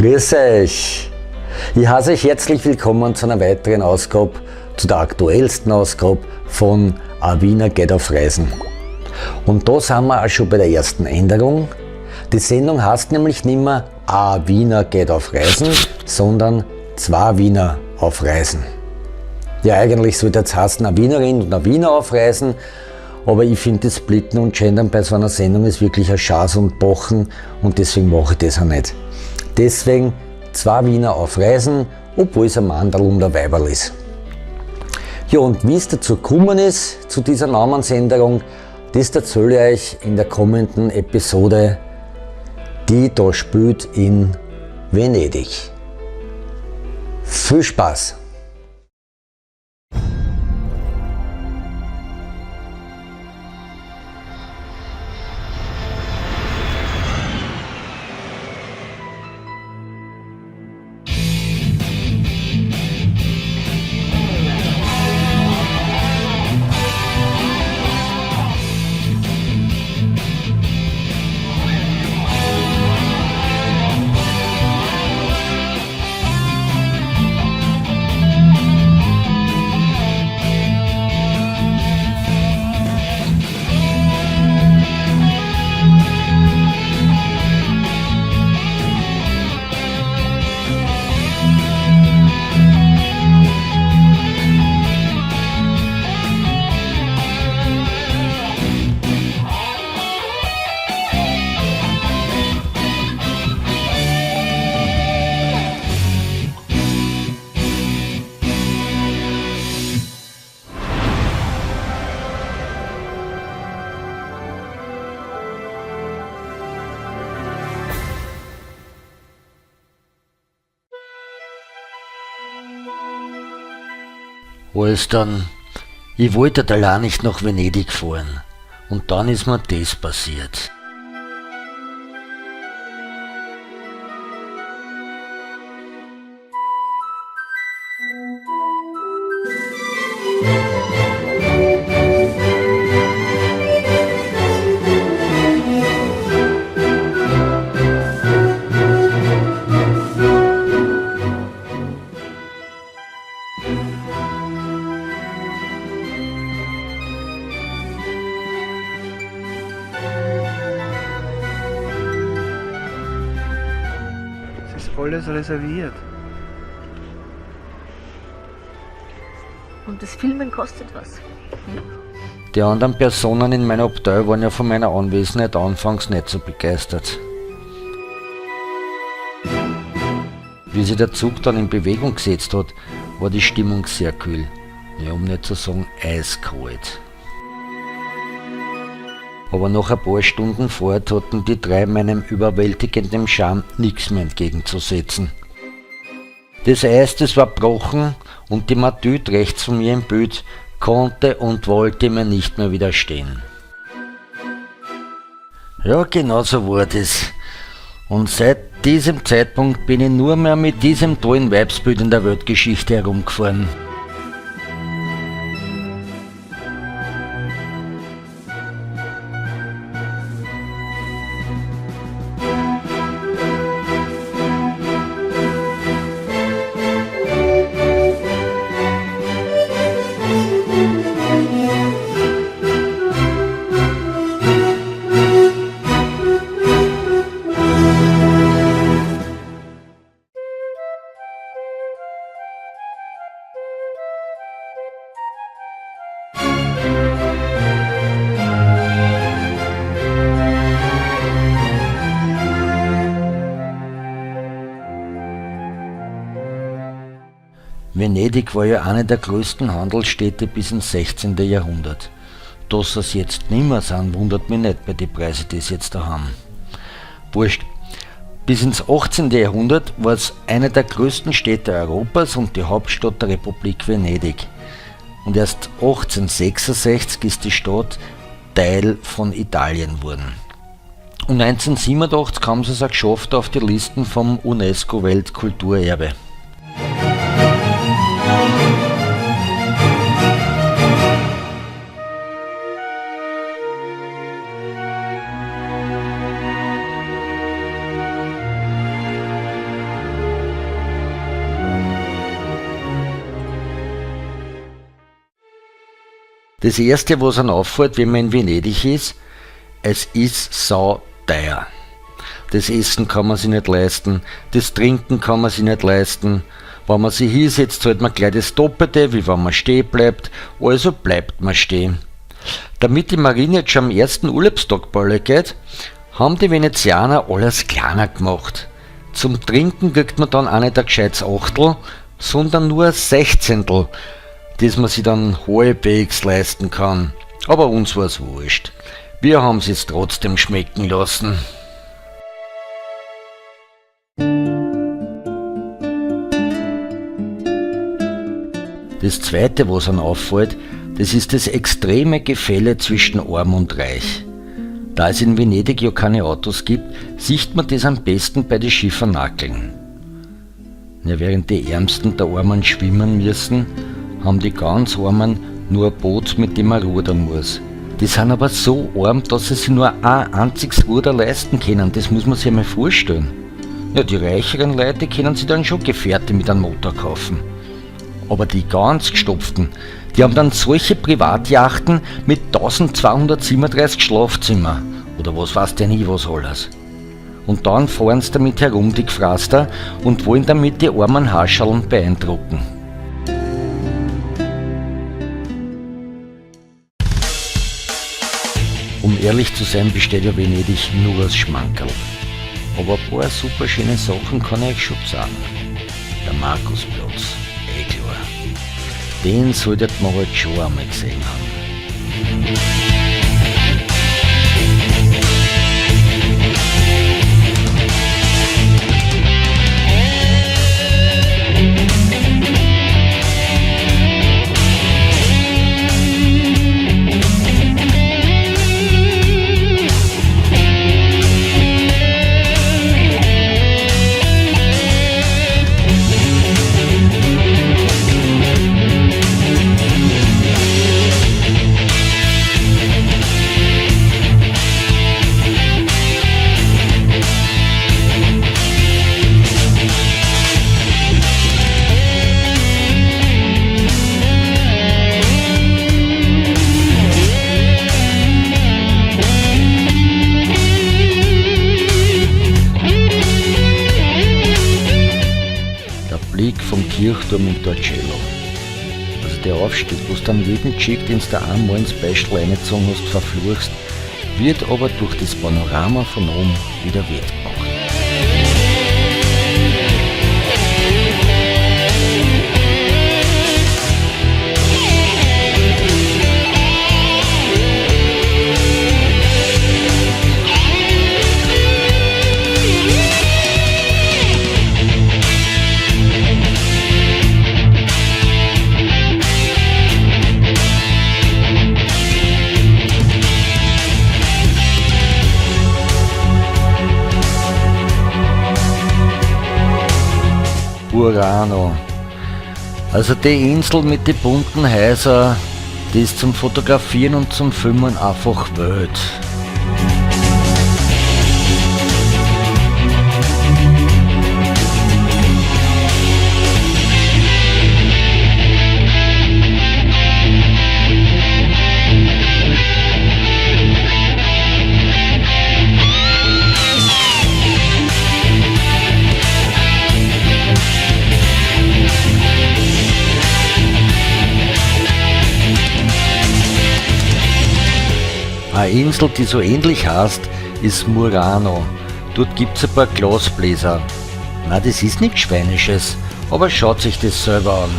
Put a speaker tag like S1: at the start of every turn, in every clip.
S1: Grüß euch! Ich heiße euch herzlich willkommen zu einer weiteren Ausgabe, zu der aktuellsten Ausgabe von A Wiener geht auf Reisen. Und da sind wir auch schon bei der ersten Änderung. Die Sendung heißt nämlich nicht mehr A Wiener geht auf Reisen, sondern Zwei Wiener auf Reisen. Ja, eigentlich sollte jetzt heißen, eine Wienerin und ein Wiener auf Reisen, aber ich finde, das Splitten und Gendern bei so einer Sendung ist wirklich ein Schaß und Bochen und deswegen mache ich das auch nicht. Deswegen Zwei Wiener auf Reisen, obwohl es ein Mandel und ein Weiberl ist. Ja, und wie es dazu gekommen ist, zu dieser Namensänderung, das erzähle ich euch in der kommenden Episode, die da spielt in Venedig. Viel Spaß!
S2: Alles dann, ich wollte allein nicht nach Venedig fahren. Und dann ist mir das passiert.
S3: Es ist alles reserviert.
S4: Und das Filmen kostet was.
S2: Die anderen Personen in meiner Abteilung waren ja von meiner Anwesenheit anfangs nicht so begeistert. Wie sich der Zug dann in Bewegung gesetzt hat, war die Stimmung sehr kühl. Ja, um nicht zu sagen eiskalt. Aber nach ein paar Stunden Fahrt hatten die drei meinem überwältigenden Charme nichts mehr entgegenzusetzen. Das Eis, das war gebrochen und die Matüte rechts von mir im Bild konnte und wollte mir nicht mehr widerstehen. Ja, genau so war das. Und seit diesem Zeitpunkt bin ich nur mehr mit diesem tollen Weibsbild in der Weltgeschichte herumgefahren. Venedig war ja eine der größten Handelsstädte bis ins 16. Jahrhundert. Dass es jetzt nimmer sind, wundert mich nicht bei den Preisen, die es jetzt da haben. Wurscht. Bis ins 18. Jahrhundert war es eine der größten Städte Europas und die Hauptstadt der Republik Venedig. Und erst 1866 ist die Stadt Teil von Italien geworden. Und 1987 haben sie es auch geschafft auf die Listen vom UNESCO-Weltkulturerbe. Das erste, was einem auffällt, wenn man in Venedig ist, es ist sauteuer. Das Essen kann man sich nicht leisten, das Trinken kann man sich nicht leisten. Wenn man sich hinsetzt, zahlt man gleich das Doppelte, wie wenn man stehen bleibt, also bleibt man stehen. Damit die Marine jetzt schon am ersten Urlaubstag balle geht, haben die Venezianer alles kleiner gemacht. Zum Trinken kriegt man dann auch nicht ein gescheites Achtel, sondern nur ein Sechzehntel, das man sich dann halbwegs leisten kann. Aber uns war's wurscht. Wir haben es trotzdem schmecken lassen. Das zweite, was einem auffällt, das ist das extreme Gefälle zwischen Arm und Reich. Da es in Venedig ja keine Autos gibt, sieht man das am besten bei den Schiffernackeln. Ja, während die Ärmsten der Armen schwimmen müssen, haben die ganz Armen nur ein Boot, mit dem man rudern muss. Die sind aber so arm, dass sie sich nur ein einziges Ruder leisten können. Das muss man sich einmal vorstellen. Ja, die reicheren Leute können sich dann schon Gefährte mit einem Motor kaufen. Aber die ganz Gestopften, die haben dann solche Privatjachten mit 1237 Schlafzimmer oder was weiß denn ich was alles. Und dann fahren sie damit herum, die Gefraster, und wollen damit die armen Hascherln beeindrucken. Um ehrlich zu sein, besteht ja Venedig nur aus Schmankerl. Aber ein paar super schöne Sachen kann ich euch schon sagen. Der Markusplatz, klar. Den solltet man halt schon einmal gesehen haben. Blick vom Kirchturm in Torcello. Also der Aufstieg, wo du dann jeden Chick, den du da einmal ins Beistel reingezogen hast, verfluchst, wird aber durch das Panorama von oben wieder wettgemacht. Murano. Also die Insel mit den bunten Häusern, die ist zum Fotografieren und zum Filmen einfach wild. Eine Insel, die so ähnlich heißt, ist Murano. Dort gibt es ein paar Glasbläser. Na, das ist nichts Schweinisches, aber schaut sich das selber an.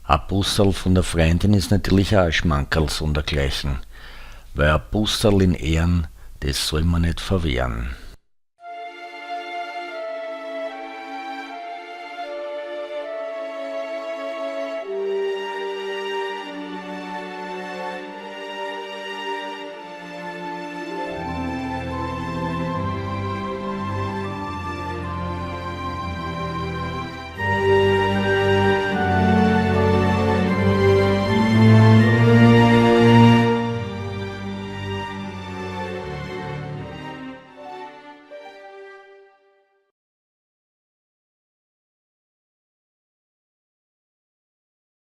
S2: Ein Busserl von der Freundin ist natürlich auch ein Schmankerl sondergleichen, weil ein Busserl in Ehren, das soll man nicht verwehren.